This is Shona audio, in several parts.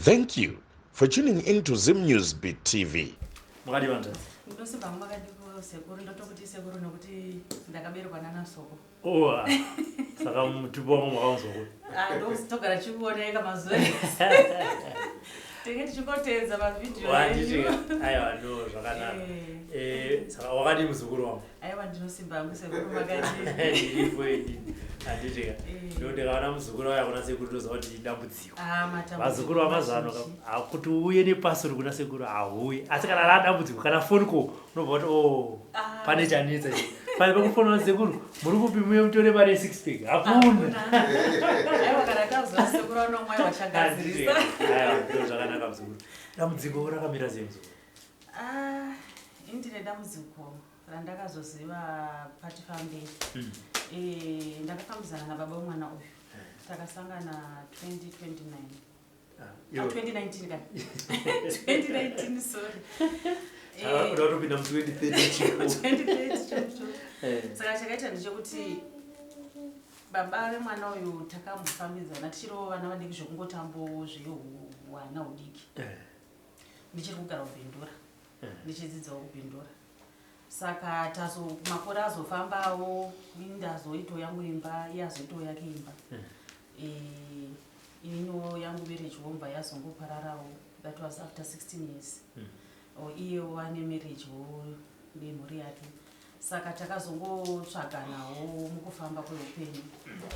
Thank you for tuning in to Zim News Beat TV. Mwadi wanda. Ndosiba mwakadiko sekuru ndotokuti sekuru nokuti ndakaberwa nana soko. Owa. Saka mtubo mwa soko. Ndositogara chikuoneka mazuva. Tenge tichikotedza mavideo. Wanditi aiwa ndo zvakanaka. Saka wakati muzukuru wangu. Aiwa ndinosimba angu sekuru makati. Ndiripo indi. Anditika. Ndo ndikaona muzukuru waya kuna sekuru tozawo kuti dambudziko. Matambudziko. Mazukuru amazano akuti uye nepasi uri kuna sekuru auye. Asi kana ra dambudziko kana phone call unobva kuti pane chanetsa. Pane pekufona sekuru muri kupi muye mutore mari 6 pack. Hakuna. Aiwa kana kazo sekuru anomwe wachagadzirisa. Aiwa ndo zvakanaka muzukuru. Dambudziko rakamira sei muzukuru? Indine dambudziko randakazoziva patifambe. Ndakafambisana nababa mwana uyu. Takasangana 2029. 2019 kan. 2019 sorry. Unotopinda mu 2030. Saka chakaita ndechekuti baba vemwana uyu takambofambidzana tichiriwo vana vadiki zvokungotambo zvewana udiki. Ndichiri kugara kupindura. Ndichidzidzawo kupindura. Saka makore azofambawo ndazoitawo yangu imba iye azoitawo yake imba. Inino yangu marriage womba yazongopararawo. That was after 16 years. Iye wane marriage nemhuri yake. Saka takazongotsvaganawo mukufamba kweupenyu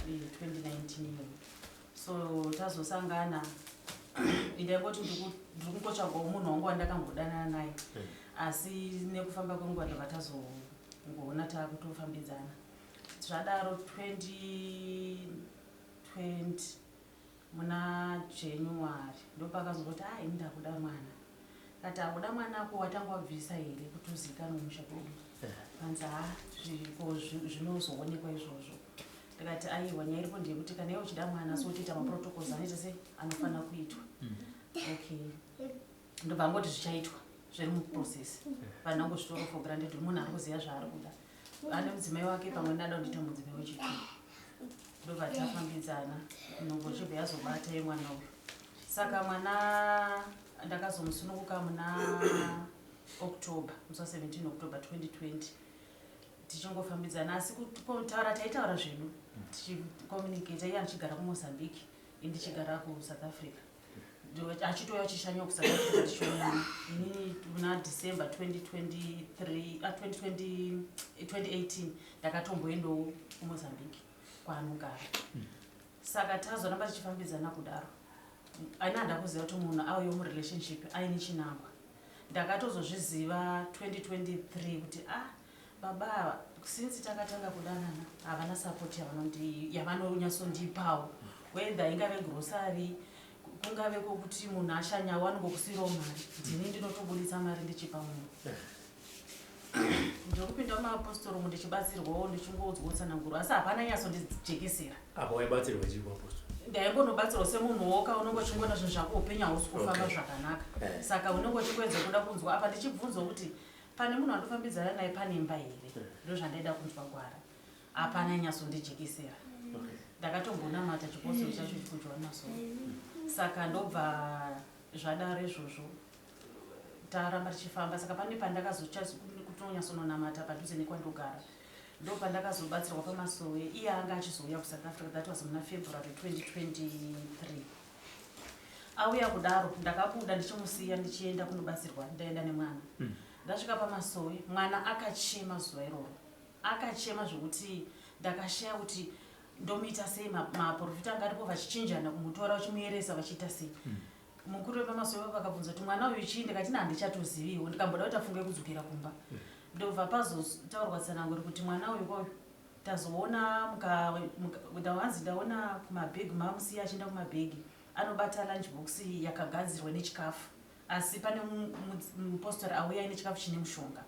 2019 iyo. So tazosangana ndaingoti ndiri kungotsvagawo munhu wangu wandakambodanana naye. Asi nekufamba kwenguva ndobva tazongoona takutofambidzana. Zvadaro 2020 muna January ndopakazongoti ndakuda mwana. Kati akuda mwanako watanga wabvisa here kuti uzikanwe musha kwedu. Panzi zvinozoonekwa izvozvo. Ndikati aiwa nyaya iripo ndeyekuti kana iwe uchida mwana sotiita maprotocols anoita sei anofanira kuitwa. Okay. Ndobva ngoti zvichaitwa zviri muprocess. Vanhu vangozvitora for granted munhu ari kuziva zvaari kuda. Ane mudzimai wake pamwe ndada kundiita mudzimai wechipiri. Ndobva tafambidzana nongochibva yazobata yemwana uyu. Saka mwana ndakazomusununguka muna October, musi 17 October 2020. Tichingofambidzana asi kutaura taitaura zvinhu tichicommunicate. Iye achigara kuMozambique ndichigara kuSouth Africa. Achitouya achishanya kuSouth Africa tichionana. Inini muna December 2018 ndakatomboendawo kuMozambique kwaanogara. Saka tazoramba tichifambidzana kudaro. Aina ndakuziva kuti munhu auye murelationship aine chinangwa. Ndakatozozviziva 2023 kuti baba since takatanga kudanana havana support yavanonyasondipawo. Whether ingave grocery kungave kokuti munhu ashanya wanongokusirawo mari. Ndini ndinotobuditsa mari ndichipa munhu. Ndokupinda mumaapostoro ndichibatsirwawo ndichingodzgotsana asi hapana nyasondijekesera. Apa waibatsirwa chipo apostoro? Ndaingonobatsirwa semunhu woka unongochingona zvinhu zvako upenyu hausi kufamba zvakanaka. Saka unongochingwedza kuda kunzwa apa ndichibvunzwa kuti pane munhu wandofambidzana naye pane imba here. Ndozvandaida kunzwa gwara. Hapana nyasondijekesera. Ndakatombonamata chipostoro chacho chikujoana so. Saka ndobva zvadaro izvozvo taramba tichifamba. Saka pane pandakazotonyasononamata padhuze nekwandogara. Ndopandakazobatsirwa pamasowe. Iye anga achizouya kuSouth Africa. That was muna February 2023. Auya kudaro ndakabuda ndichimusiya ndichienda kunobatsirwa ndaenda nemwana. Ndasvika pamasowe mwana akachema zuva iroro. Akachema zvokuti ndakashaya kuti ndomuita sei. Maprofita anga aripo vachichinjana kumutora vachimuyeresa vachiita sei. Mukuru wepamasowe vakabvunza kuti mwana uyu chii. Ndikati handichatoziviwo. Ndikamboda kuti afunge kudzokera kumba. Ndobva pazotaurwa tsananguri kuti mwana uyu kwayo tazoona wanzi ndaona kumabhegi mamusiya achienda kumabhegi anobata lunchbox yakagadzirwa nechikafu. Asi pane mupostori auya ine chikafu chine mushonga.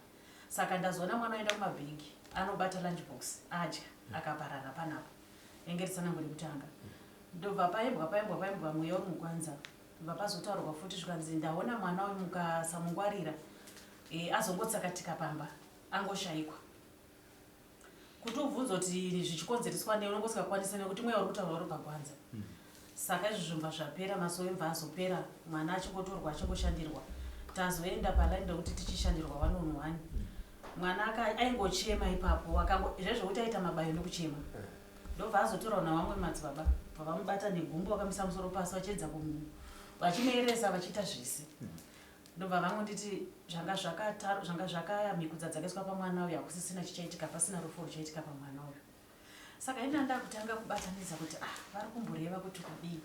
Saka ndazoona mwana aenda kumabhegi anobata lunchbox adya akaparara panapa. Engeritsananguri kutanga. Ndobva paimbwa mweya uri mukwanza. Ndobva pazotaurwa futi zvikanzi ndaona mwana uyu mukasamungwarira azongotsakatika pamba angoshayikwa. Kuti ubvunze kuti zvichikonzereswa nei unongosingakwanisi nekuti mweya uri kutaura uri pakwanza. saka izvozvo zvapera masowe mva azopera mwana achingotorwa achingoshandirwa tazoenda palaini rekuti tichishandirwa 1 on 1 mwana aingochema ipapo zvezvokuti aita mabayo nekuchema ndobva azotorwa navamwe madzibaba pavamubata negumbo vakamisa musoro pasi vachiedza vachimeeresa vachiita zvisi ndobva vamwe nditi zvanga zvakayamikudza dzakaiswa pamwana uyu hakusisina chichaitika pasina rufu ruchaitika pamwana uyu saka ina ndakutanga kubatanidza kuti vari kumboreva kuti kudii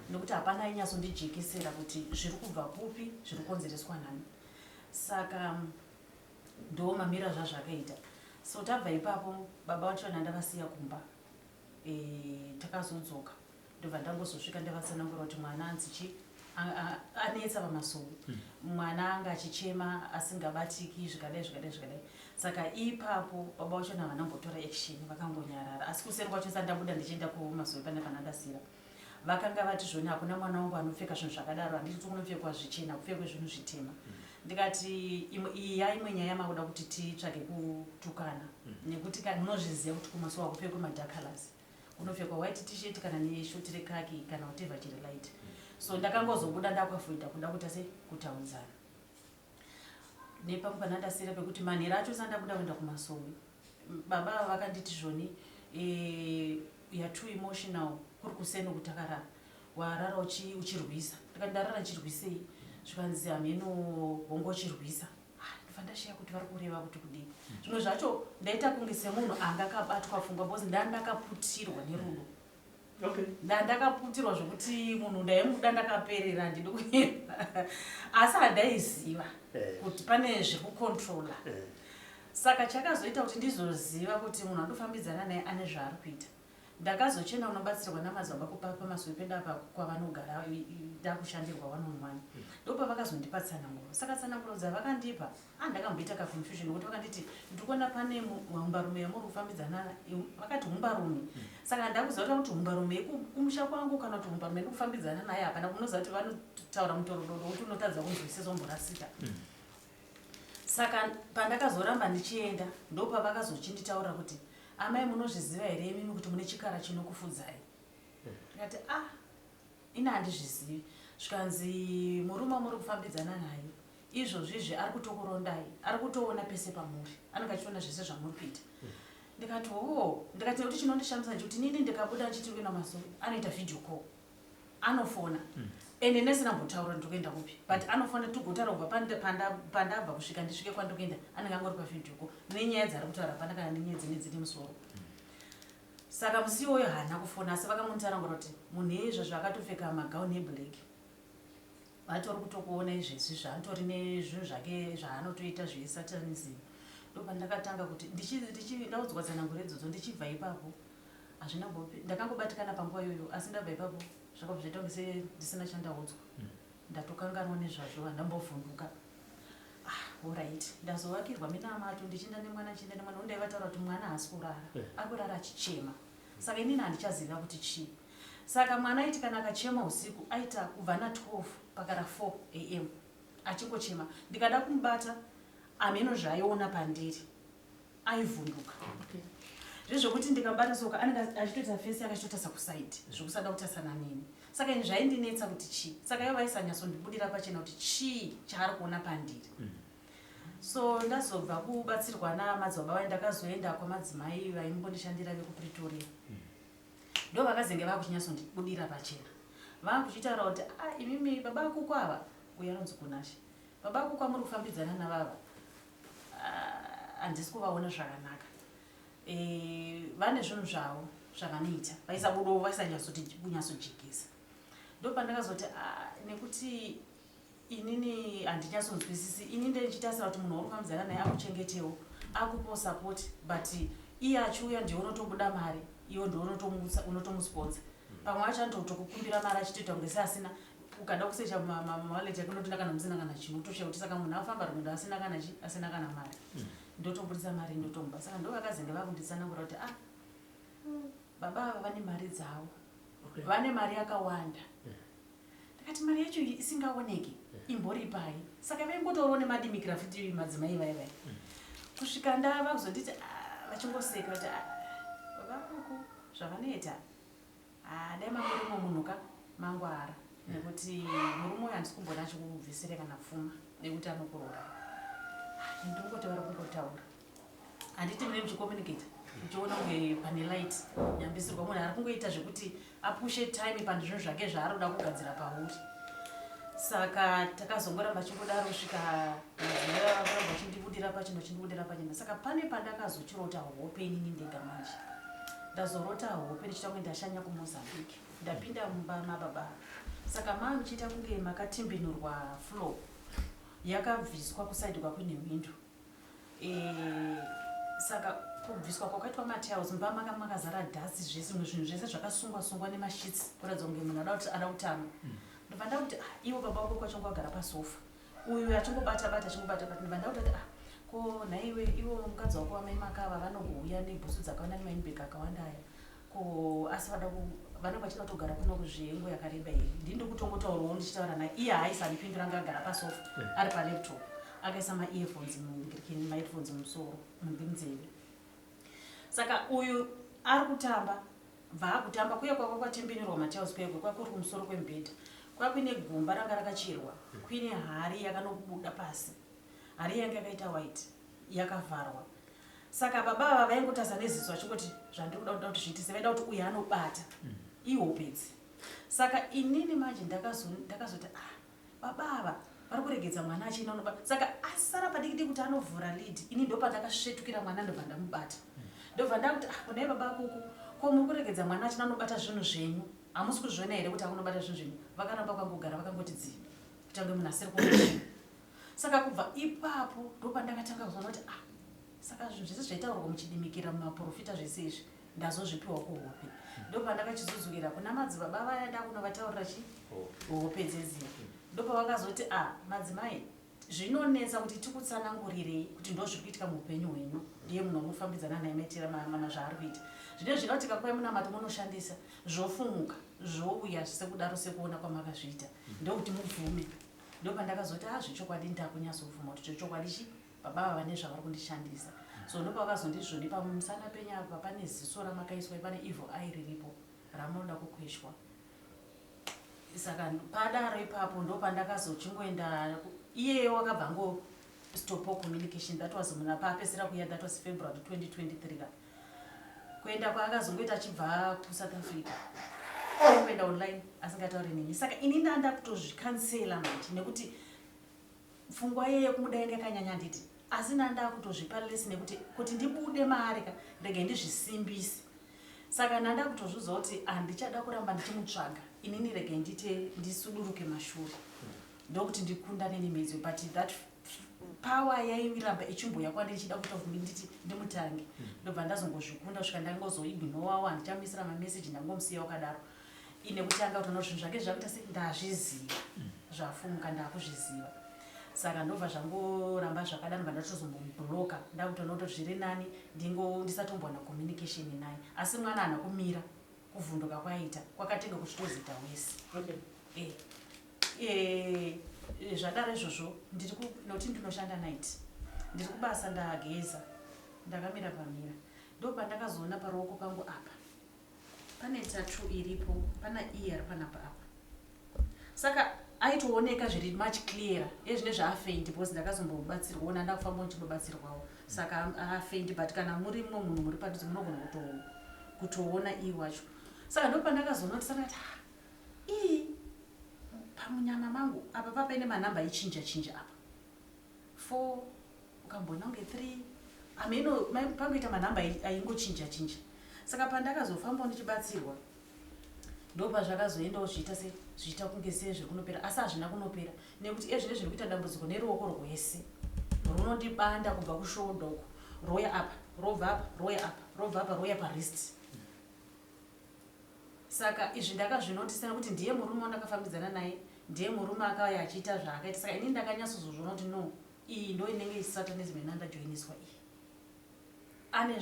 nokuti hapana ainyasondijekesera kuti zviri kubva kupi zviri kukonzereswa nani saka ndo mamira zvazvakaita so tabva ipapo baba vacho ndavasiya kumba takazodzoka ndobva ndangozosvika ndavatsanangura kuti mwana anzichi anetsa pamasowe mwana anga achichema asingabatiki zvikadai zvikadai zvikadai saka ipapo baba vacho navanambotora action vakangonyarara asi kuseri kwacho sandabuda ndichienda kumasowe pane panandasira vakanga vati zvoni hakuna mwana wangu anopfeka zvinhu zvakadaro handiti kunopfekwa zvichena kupfekwe zvinhu zvitema ndikati iya imwe nyaya makuda kuti titsvage kutukana nekuti munozviziva kuti kumasowe hakupfekwe madhakalas kunopfekwa white t-shirt kana neshoti rekaki kana whatever chiri light so ndakangozobuda ndakwafuida kuda kuita sekutaudzana nepamwe panandasira pekuti manhero acho sandabuda kuenda kumasowe baba vakanditi zvoni you're too emotional kuri kuseni kutakarara warara uchirwisa ndikandarara chirwisei zvikanzi hameno hongo chirwisa ndobva ndashiya kuti vari kureva kuti kudii zvimwe zvacho ndaita kunge semunhu anga akabatwa pfungwa bcause ndandakaputirwa nerudo ndandakaputirwa zvokuti munhu ndaimuda ndakaperera handidi kuenda asi handaiziva kuti pane zviri kukontrola saka chakazoita kuti ndizoziva kuti munhu andofambidzana naye ane zvaari kuita ndakazochena unobatsirwa namadzibaba pamasowe pendapa kwavanogara ndakushandirwa 1 on 1 ndopa vakazondipa tsananguro saka tsananguro dzavakandipa ndakamboita kaconfusion nokuti vakanditi ndikuona pane humbarume yamuri kufambidzana vakati humbarume saka ndakuziva kuti humbarume kumusha kwangu kana kuti humbarume ndikufambidzana naye hapana kunoziva kuti vanotaura mutorododo kuti unotadza kunzwisisomborasika saka pandakazoramba ndichienda ndopa vakazochinditaura kuti amai munozviziva here imimi kuti mune chikara chinokufudzai ndikati ina handizvizivi zvikanzi murume muri kufambidzana naye izvozvizvi ari kutokurondai ari kutoona pese pamuri anenge achiona zvese zvamuri kuita ndikati ndikati nekuti chinondishamisa nekuti nini ndikabuda nchiti kuenda masowe anoita video call anofona ende nesina mbotaura ndikuenda kupi but anofona tigotaura kubva pandabva kusvika ndisvike kwandikuenda anenge angori pavideo call nenyaya dzari kutaura pana kana nenyaya dzine musoro saka musi iwoyo haana kufona asi vakamunditarangura kuti munhu izvozvo akatopfeka magauni eblack vatori kutokuona izvezvi zvaanitori nezvinhu zvake zvaanotoita zvesatanism ndopa ndakatanga kuti ndaudzwa tsananguro idzodzo ndichibva ipapo hazvina bopi ndakangobatikana panguva iyoyo asi ndabva ipapo zvakabva zvaita kunge ndisina chandaudzwa ndatokanganwa nezvazvo handambovhunduka alright ndazovakirwa minamato ndichienda nemwana undaivataura kuti mwana haasi kurara ari kurara achichema saka inini handichaziva kuti chii saka mwana aiti kana akachema usiku aita kubva na12 pakara 4 am achingochema ndikada kumubata ameno zvaaiona pandiri aivhunduka zvezvokuti ndikabata soka anenge achitoita fesi akachitotasa kusaidi zvokusada kutasana neni saka ini zvaindinetsa kuti chii saka ivo vaisanyasondibudira pachena kuti chii chaari kuona pandiri so ndazobva kubatsirwa namadzibaba vai ndakazoenda kwamadzimai vaimbondishandira vekupretoria ndo vakazenge vakuchinyasondibudira pachena vakuchitaura kuti imimi baba akuko ava uya anonzi kunashe baba akuko amuri kufambidzana navava handisi kuvaona zvakanaka vane zvinhu zvavo zvavanoita vaisabudawo vaisanyasojekesa ndo pandakazoti nekuti inini handinyasonzwisisi ini ndichitasira kuti munhu waurikufambidzana naye akuchengetewo akupo support but iye achiuya ndiye unotobuda mari iwo ndiye unotomusponsa pamwe acho anotokukumbira mari achitoita kunge seasina ukada kusecha mawallet yake unotona kana musina kana chinotosha kuti saka munhu afamba rwendo asina kana mari ndotobudisa mari ndotomuba saka ndo vakazenge vakunditsanangura kuti baba ava vane mari dzavo vane mari yakawanda ndikati mari yacho isingaoneki imbori pai saka vaingotoriwo nemadimikira futi madzimai vaivai kusvika ndava kuzonditi vachingoseka kuti baba akuku zvavanoita dai mamurimo munhuka mangwara nekuti murume uyu handisi kumbona achikubvisire kana pfuma nekuti anokuroora. Ndingoti vari kungotaura handiti mune muchikomunicate uchiona kunge pane light nyambisirwa munhu ari kungoita zvekuti apushe time pandizvinhu zvake zvaaroda kugadzira pauri. Saka takazongoramba chingodaro kusvika madzimai vakaramba chindibudira pachino. Saka pane pandakazochirota hope inini ndega manje. Ndazorota hope ndichita kunge ndashanya kuMozambique. Ndapinda mumba mababa. Saka muchiita kunge makatimbenurwa floor yakabviswa kusaidi kwakune window. Saka kubviswa kwakaitwa matiles mumba makazara dhasi zvese zvinhu zvese zvakasungwa nemashitsi kuratidza kunge munhu ada kutanga. Ndobva ndakuti iwo baba vako achingogara pasofa uyu achingobata ndobva ndakuti ko nhaiwe iwo mukadzi wako wamai makava vanogouya nebhusu dzakawanda nemainbag akawanda aya ko asi vanenge vachida kutogara kuno kuzvengo yakareba here. Ndini kutongotaurawo ndichitaura naye iye haisi andipindura anga agara pasofa ari palaptop akaisa maearphones mumusoro munzeve. Saka uyu ari kutamba vaakutamba kuye kwako kwatembenurwa matiles pego kwakuri kumusoro kwemubhedha kwakuine gumba ranga rakacherwa kuine hari yakanobuda pasi. Hari yanga yakaita white yakavharwa. Saka baba ava vaingotaza neziso vachingoti zvandiri kuda kuti zviitise vaida kuti uyu anobata ihopedzi. Saka inini manje ndakazoti baba ava vari kuregedza mwana achienda unobata. Saka asara padiki kuti anovhura lead ini ndopandakasvetukira mwana ndobva ndamubata. Ndobva ndakuti kunai baba kuku ko muri kuregedza mwana achina unobata zvinhu zvenyu hamusi kuzviona here kuti akunobata zvinhu zvenyu. Vakaramba kwangogara vakangoti dzini kutange munhu asiri kuona. Saka kubva ipapo ndopandakatanga kuzoona kuti saka zvinhu zvese zvaitaurwa muchidimikira mumaprofita zvese izvi ndazozvipiwa kuhope. Ndopandakachizudzukira kuna madzibaba vaya ndakunovataurira hope dzeziya. Ndopavakazoti madzimai zvinonetsa kuti tikutsanangurirei kuti ndozvikuitika muupenyu hwenyu ndiye munhu unofambidzana naye maitira zvaari kuita. Zvine zvino tikakwai munamati munoshandisa zvofumuka zvouya sekudaro sekuona kwamakazviita ndokuti mubvume. Ndopandakazoti zvechokwadi ndakunyazovhuma kuti chokwadi baba ava vane zvavari kundishandisa. So ndopavakazondizvoni pamusana penyu apa pane ziso ramakaiswa pane evil eye riripo ramunoda kukweshwa. Saka padaro ipapo ndopandakazochingoenda iyeyo wakabva ngo stop communication. That was muna papesera kuya, that was February 2023. Kuenda kwaakazongoita achibva kuSouth Africa kuenda online asingatauri nini. Saka ini ndanda kutozvikansela manje nekuti pfungwa yeye kumuda yanga yakanyanya nditi asi ndanda kutozvipa lesi nekuti kuti ndibude maarika ndege ndizvisimbise. Saka ndanda kutozviudza kuti handichada kuramba ndichimutsvaga inini rege ndite ndisuduruke mashure ndokuti ndikundane nemedzi. But that power yairamba ichimboya kwandiri ichida kuita kuti nditi ndimutange. Ndobva ndazongozvikunda kusvika ndangozoignore handichamisa mameseji ndangomusiya wakadaro. Ine kutanga kuti zvinhu zvake zvakuita ndazviziva zvafumuka ndakuzviziva. Saka ndobva zvangoramba zvakadaro ndatozomubloka ndakutoona kuti zviri nani ndisatombona communication naye. Asi mwana haana kumira kuvhunduka kwaita kwakatenga kuchitozita wese. Zvadaro izvozvo nokuti ndinoshanda night ndiri kubasa ndageza ndakamira pamira ndopandakazoona paruoko pangu apa pane tattoo iripo pana ear panapa apa. Saka aitooneka zviri much clearer ezvine zvaafeindi because ndakazombobatsirwawo ndandakufamba ndichibatsirwawo. Saka afeindi but kana muri mumwe munhu muri padhuze munogona kutoona iye wacho. Saka ndopandakazoona kuti saka pamunyama mangu apa papaine manhamba ichinja apa 4 ukambona unge 3 ameno pangoita manhamba aingochinja. Saka pandakazofamba ndichibatsirwa ndopa zvakazoendawo zviita kunge sezviri kunopera asi hazvina kunopera nekuti ezvine zviri kuita dambudziko neruoko rwese runondibanda kubva kushoulder uku roya apa robva apa roya apa robva apa roya parist. Saka izvi ndakazvinotisa nekuti ndiye murume wandakafambidzana naye ndiye murume akauya achiita zvaakaita. Saka ini ndakanyatsozozviona kuti no iyi ndo inenge satanism inandajoiniswa iyi ane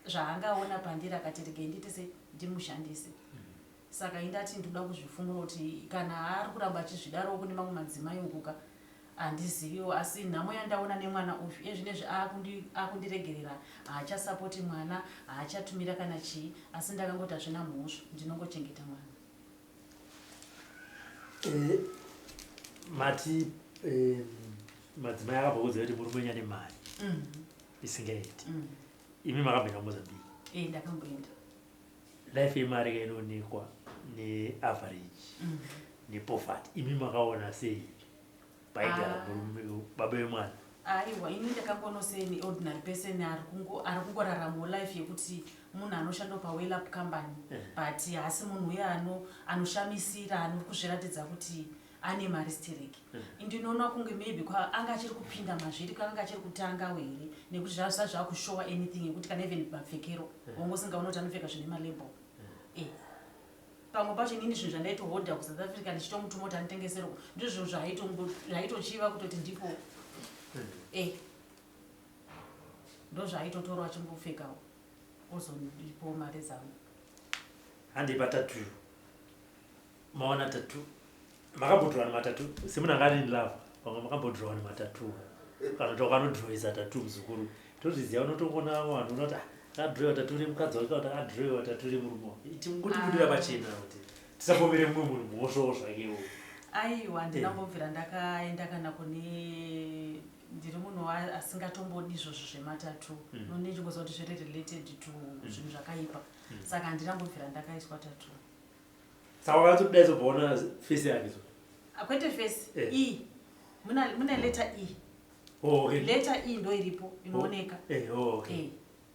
zvaangaona pandiri akati rege nditise ndimushandise. Saka indati ndoda kuzvifumura kuti kana ari kuramba achizvidaro kune mamwe madzimai ukuka handiziviwo asi nhamo yandaona nemwana uyu ezvinezvi akundiregerera haachasapoti mwana haachatumira kana chii asi ndakangoti hazvina mhosva ndinongochengeta mwana. Mati madzimai akabva kuziva kuti muri kuenya nemari isingaiti imi makabvenda kuMozambique. Ndakamboenda. Life yemari kainoonekwa neaverage nepoverty imi makaona sei paigara baba vemwana? Aiwa ini ndakamboona sei ordinary person ari kungorarama life yekuti munhu anoshanda pawellup company but haasi munhu uye anoshamisira anokuzviratidza kuti ane mari stereki. Ndinoona kunge maybe anga achiri kupinda mazviri anga achiri kutanga here nekuti zvazva zvakushowa anything yekuti kana even mapfekero wangosingaona kuti anopfeka zvine malebo. Pamwe pacho inini zvinhu zvandaitohodha kuSouth Africa ndichitomutuma kuti anditengesere ndizvo zvaitochiva kutoti ndipo ndo zvaitotorwa achimbopfekawo ozondipo mari dzangu. Handipa tatu maona tatu makambodhrowa nematatu semunhu anga ari in love vamwe makambodhrowa nematatu kana kuti wakanodhroisa tatu muzukuru tozviziva unotongoona vanhu unoti akadhroiwa tatu remukadzi wake kuti akadhroiwa tatu remurume wake timungotibudira pachena kuti tisapomere mumwe munhu mhosvawo zvakewo. Aiwa ndinambobvira ndakaenda kana kune ndiri munhu asingatombodi izvozvo zvematatu nondichingoziva kuti zviri related to zvinhu zvakaipa saka ndinambobvira ndakaiswa tatu. Saka wakatodaisobvaona fesi yake kwete fesi muna leta leta ndo iripo inooneka.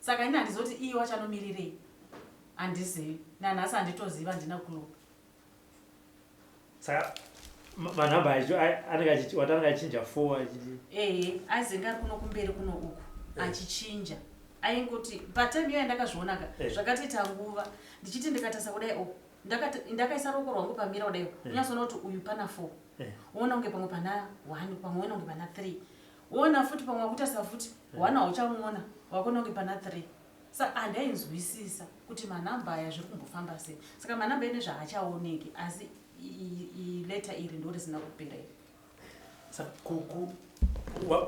Saka ini handizoti wachanomirirei handizivi nanhasi handitoziva handina clue. Saka manhamba acho watanga achinja 4 achiti aizenga ari kuno kumberi kuno uku achichinja aingoti patime iyo yandakazvionaka zvakatiita nguva ndichiti ndikatasa kudai ndakaisa ruoko rwangu pamira kudai unyazoona kuti uyu pana 4 woona kunge pamwe pana 1 pamwe woona kunge pana 3 woona futi pamwe wakutarisa futi 1 hauchamuona wakuona kunge pana 3 saka handainzwisisa kuti manhamba aya zviri kumbofamba sei. Saka manhamba ene zvaachaoneki asi leta iri ndo risina kupera iri. Saka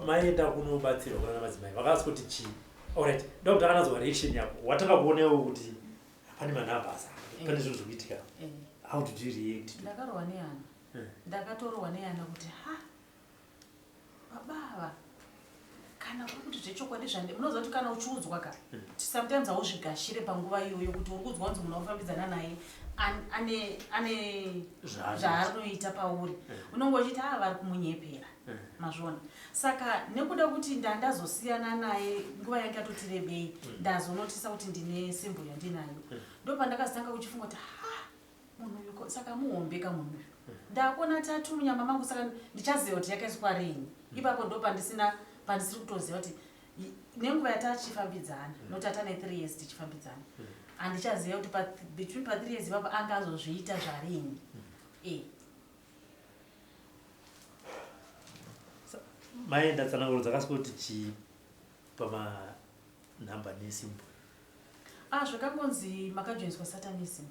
maenda kunobatsirwa kuna madzimai vakasi kuti chii? Alright, ndokuti akanazwa reaction yako watanga kuonewo kuti pane manhamba asa pane zvinhu zvokuitika. How did you react? Ndakarohwa nehana ndakatorohwa nehana kuti babava kana uri kuti zvechokwadi munoziva kuti kana uchiudzwa ka sometimes hauzvigashire panguva iyoyo kuti uri kuudzwa kunzi munhu wakufambidzana naye ane zvaanoita pauri unonge uchiti vari kumunyepera mazvona. Saka nekuda kuti ndandazosiyana naye nguva yange atoti rebei ndazonotisa kuti ndine simbo yandinayo ndopandakazotanga kuchifunga kuti munhu uyu saka muhombeka munhu uyu ndakuona tatu munyama mangu saka ndichaziva kuti yakaiswa rini. Ipapo ndo pandisiri kutoziva kuti nenguva yatachifambidzana nokuti atane 3 years tichifambidzana handichaziva kuti between pa 3 years ipapo anga azozviita zvarini. maenda tsananguro dzakasvika kuti chii pamanhamba nesimbo? Zvakangonzi makajoiniswa satanism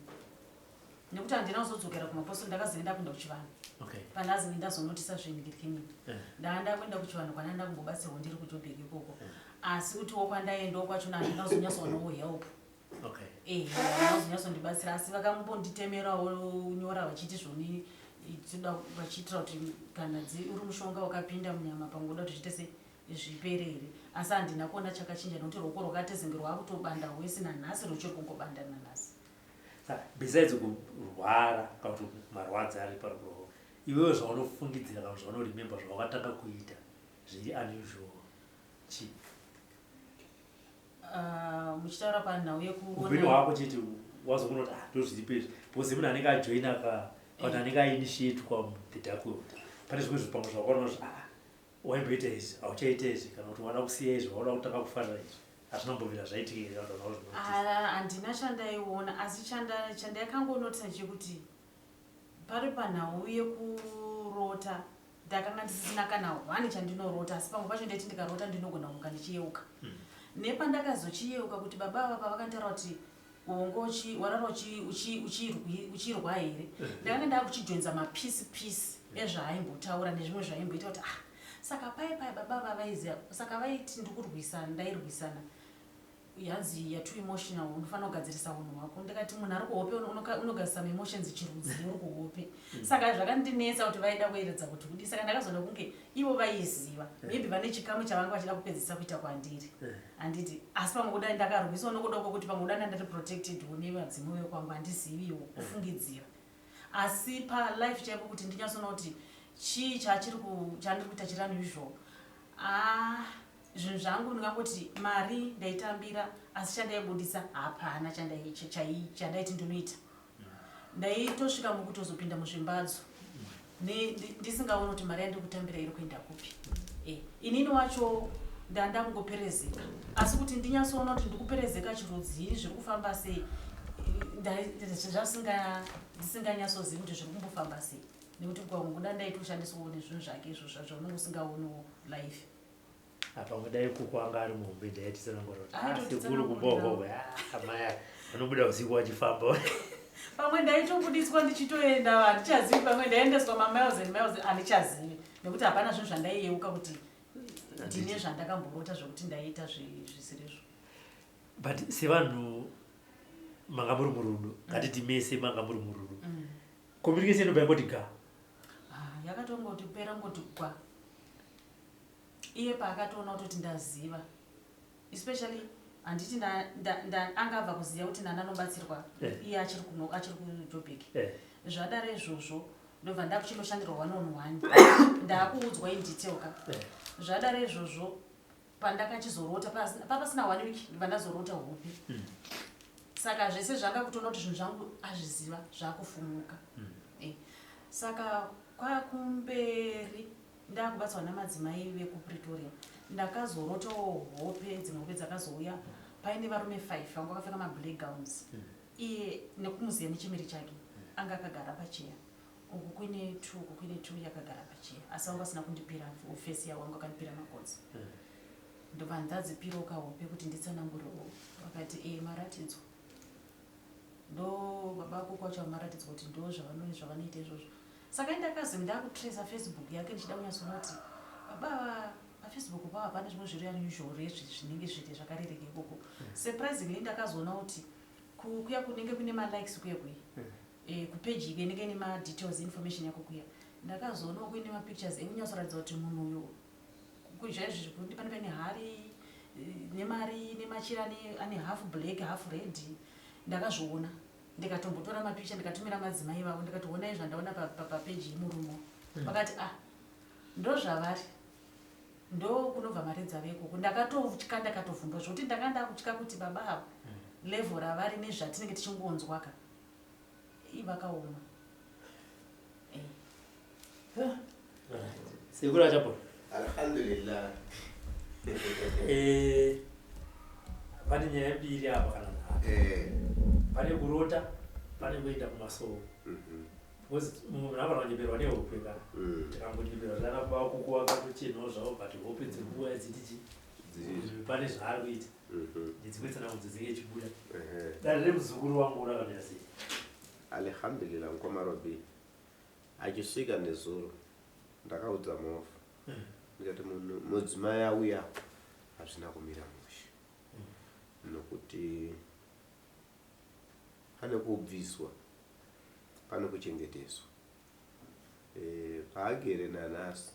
nekuti handina kuzodzokera kumapostori ndakazoenda kuenda kuchivanhu pandazi ndazonotisa zvinhu ndaanda kuenda kuchivanhu kwananda kumbobatsirwa ndiri kuJoburg ikoko asi kuti wokwandaendawo kwachona handina kuzonyatsowawo help hazonyatsondibatsira asi vakambonditemerawo nyora vachiti zvoni vachiitira kuti kana uri mushonga wakapinda munyama pangoda kuti zviite zviperere asi handina kuona chakachinja nokuti ruoko rwakatezengerwa akutobanda wese nanhasi ruchiri kungobanda nanhasi. Besides kurwara kana kuti marwadzi ari paruro iwewe zvaunofungidzira kana zvaunoremember zvawakatanga kuita zviri unusual chii? Muchitaura panhau yekuona upenyu hwako chete wazoona kuti ndozviri pezvi because munhu anenge ajoina kana anenge ainitiate the dark world pane zvimwe zvipamwe zvawakaona kuti waimboita izvi hauchaita izvi kana kuti wada kusiya izvi wauda kutanga kufarira izvi hazvinambovira zvaitika handina chandaiona asi chandaikangonotisa chekuti pari panhau yekurota ndakanga ndisisina kana 1 chandinorota asi pamwe pacho ndaiti ndikarota ndinogona kunga ndichiyeuka nepandakazochiyeuka kuti baba ava pavakantaura kuti warara uchirwa here ndakanga ndava kuchijoinza mapiece ezvaimbotaura nezvimwe zvaimboita kuti saka pai baba vavaiziva saka vaiti ndikurwisana ndairwisana yanzi yatoo emotional unofanira kugadzirisa unhu hwako ndikati munhu ari kuhope unogadzisa maemotions chirudzi uri kuhope saka zvakandinetsa kuti vaida kueredza kuti kudi saka ndakazoda kunge ivo vaiziva maybe vane chikamu chavanga vachida kupedzisa kuita kwandiri handiti asi pamwe kudai ndakarwiswa nokuda kwokuti pamwe kudai ndandati protected une vadzimu vekwangu handiziviwo kufungidzira asi palife chaipo kuti ndinyatsoona kuti chii chandiri kuita chiri unusual zvinhu zvangu ndingangoti mari ndaitambira asi chandaibudisa hapana chandaiti ndinoita ndaitosvika mukutozopinda muzvimbadzo ndisingaoni kuti mari yandiri kutambira iri kuenda kupi inini wacho ndanda kungoperezeka asi kuti ndinyatsoona kuti ndikuperezeka chirudzi zviri kufamba sei ndisinganyatsozivi kuti zviri kumbofamba sei nekuti kuda ndaitoshandiswawo nezvinhu zvake izvozvo zvaunenge usingaoniwo life apa mudai kukwanga ari muhombe ndaitisanangoroti kubohobwe amaya vanobuda usiku wachifamba pamwe ndaitobuditswa ndichitoenda handichazivi pamwe ndaendeswa mamiles handichazivi nekuti hapana zvinhu zvandaiyeuka kuti ndine zvandakamborota zvokuti ndaiita zvisirizvo but sevanhu manga muri murudo ngatiti mese manga muri murudo communication inobva ingoti ga yakatongoti kupera ngoti kwa iye paakatoona kuti ndaziva especially handiti angabva kuziva kuti nani anobatsirwa iye achiri kuJoburg zvadare izvozvo ndobva ndakuchinoshandirwa 1-on-1 ndakuudzwa in detail ka zvadare izvozvo pandakachizorota papasina 1 week ndobva ndazorota hope saka zvese zvanga kutoona kuti zvinhu zvangu azviziva zvakufumuka saka kwakumberi ndakubatswa namadzimai vekuPretoria ndakazorotawo hope dzimwe hope dzakazouya paine varume 5 vanga vakapfeka mablack gowns iye nekumuziya nechimiri chake anga akagara pacheya uku kuine 2 yakagara pacheya asi vanga vasina kundipira ofesi yavo vanga vakandipira makodzi ndobva ndadzipirawo kahope kuti nditsanangurewo vakati maratidzo ndo baba ako kwacho maratidzwa kuti ndo zvavanoita izvozvo saka ndakazi ndakutrace Facebook yake ndichida kunyatsoona kuti baba paFacebook pava pane zvimwe zviri unusual zvinenge zvite zvakarereka ikoko surprisingly ndakazoona kuti kuya kunenge kune malikes kuya kupage ike inenge ine madetails information yako kuya ndakazoonawo kuine mapictures ekunyatsoratidza kuti munhu uyu kuzvaizvizvi kuti pane paine hari nemari nemachira ane half black half red ndakazviona ndikatombotora mapicha ndikatumira madzimai vavo ndikationa izvo ndaona papeji yemurumo vakati ndo zvavari ndo kunobva mari dzavo ikoko ndakatotya ndakatovhundwa zvokuti ndanga ndakutya kuti baba avo level ravari nezvatinenge tichingonzwaka vakaoma sekuru achapo alhamdulillah pane nyaya mbiri apa kana pane kurota pane kuenda kumasoro because munhu anogona kunyeperwa nehope kana tikangonyeperwa zvana kwakuku wakatochenawo zvavo but hope dzirikuuya dzitichi pane zvaari kuita ndidzimwe tsanangudzo dzinge chibuda dare remuzukuru wangu rakamira sei alhamdulillah nkomarobi achisvika nezuro ndakaudza movha ndikati mudzimai auya hazvina kumira mushe nokuti pane kubviswa pane kuchengeteswa paagere nanasi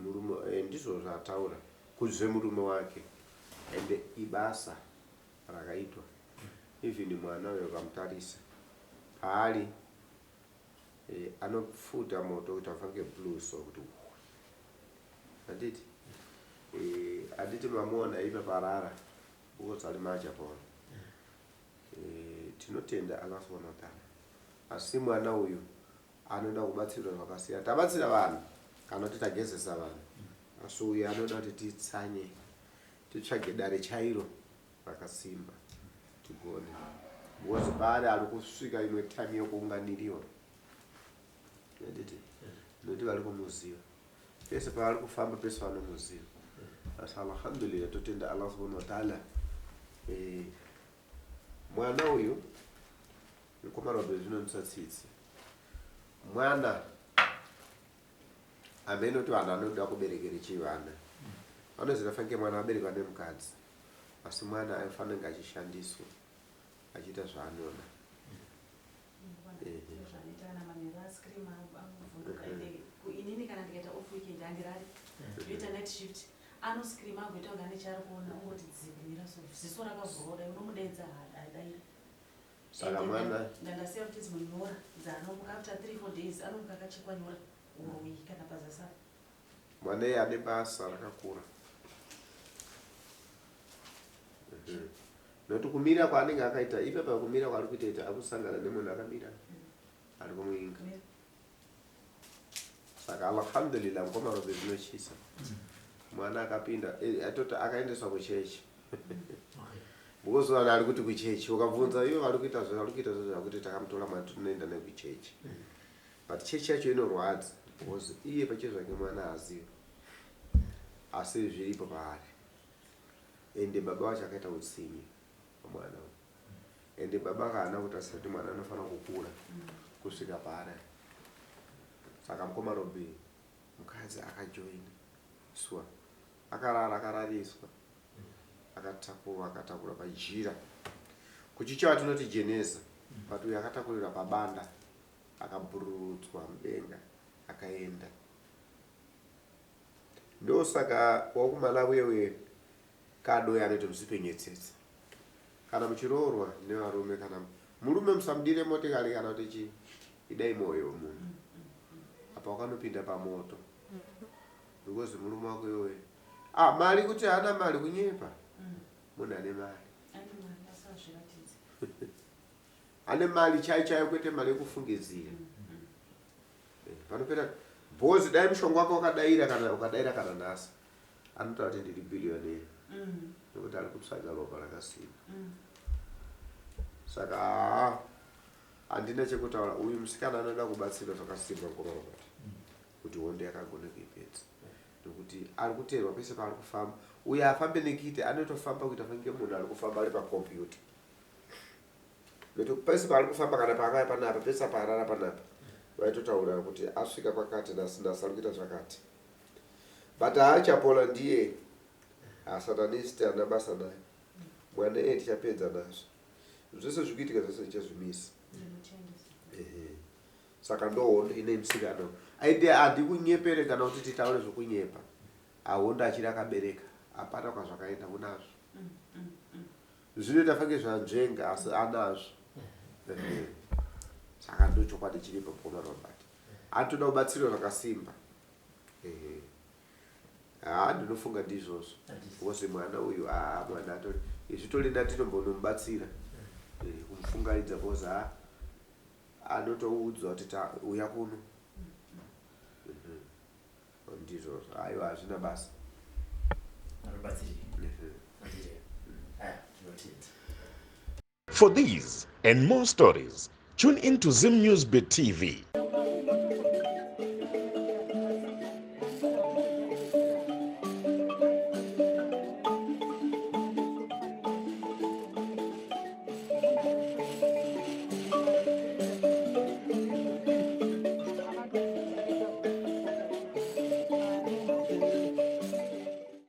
murume ndizvo zvataura kuzve murume wake ende ibasa rakaitwa even mwana uyo kamutarisa paari anofuta moto kuti afange blues kuti handiti mamuona ipa parara ukotsali macha pona tinotenda Allah subhanahu wa ta'ala asi mwana uyu anoda kubatsirwa zvakasiyana tabatsira vanhu kana kuti tagezesa vanhu asi uyu anoda kuti titsanye titsvage dare chairo rakasimba tigone because paari ari kusvika imwe time yokuunganiriwa noti vari kumuziva pese paari kufamba pese vanomuziva asi alhamdulillah totenda Allah subhanahu wa ta'ala mwana uyu nkomarobwe zvinonisa tsitsi mwana amene kuti vanhu anoda kuberekere chivana vanozirafanike mwana aberekwa nemukadzi asi mwana aifana kunge achishandiswa achiita zvaanoda. inini kana ndikaita off weekend handirari ndoita night shift anoscream agoita kunge ane chaari kuona ungoti dzivirira ziso rakavhurwa dai unomudaidza hadaira saka mwana ndandasiya kuti dzimunyora dzanomuka after 3-4 days anomuka akachekwa nyora uroyi kana pazasara mwana iye ane basa rakakura nokuti kumira kwaanenge akaita ipepa kumira kwaari kuitoita akusangana nemunhu akamira ari kumuinga. Saka alhamdulillah Mukomarobe zvinochisa mwana akapinda atoti akaendeswa kuchechi ukozwana ari kuti kuchechi ukabvunza ivo vari kuita zvakuti takamutora mwana tunoenda naye kuchechi but chechi yacho inorwadza because iye pachezvake mwana haazivi asi zviripo paari ende baba wacho akaita utsinye pamwana ende baba akaana kuti asati mwana anofanira kukura kusvika paari. Saka Mukomarobe mukadzi akajoina swa akarariswa akatakura pajira kuchichewa tinoti jeneza but uyu akatakurira pabanda akabhururutswa mudenga akaenda. Ndosaka wakumalawi wewe kado anoita musipenyetsetse kana muchiroorwa nevarume kana murume musamudire motikari kana kuti chii idai moyo munhu apa wakanopinda pamoto because murume wako iwe mari kuti hana mari kunyepa munhu ane mari ane mari chaichayo kwete mari yekufungidzira panopera bhozi dai mushonga wako wakadaira kana nhasi anotaura kuti ndiri billionaire nokuti ari kutsvaga ropa rakasimba. Saka handina chekutaura uyu musikana anoda kubatsirwa zvakasimba Mukomarobe kuti hondo yakagona kuipedza nokuti ari kuteerwa pese paari kufamba uyu afambe nekiti anotofamba kuita fange munhu ari kufamba ari pakombiyuta nokuti pese paari kufamba kana paakaya panapa pese paarara panapa vaitotaura kuti asvika kwakati nasi ari kuita zvakati but haachapola ndiye asatanist ana basa naye mwana iye tichapedza nazvo zvese zvikuitika zvese tichazvimisa. Saka ndohondo ine musikana aide handi kunyepere kana kuti titaure zvokunyepa ahondo achiri akabereka hapana kwazvakaenda unazvo zvinoita fange zvanzvenga asi anazvo. Saka ndo chokwadi chiripo Mukomarobe anotoda kubatsirwa zvakasimba. Ndinofunga ndizvozvo because mwana uyu mwana atori zvitori ndatinobondomubatsira kumufungaidza because anotoudzwa kuti uya kuno ndizvozvo aiwa hazvina basa. For these and more stories, tune in to Zim News Bit TV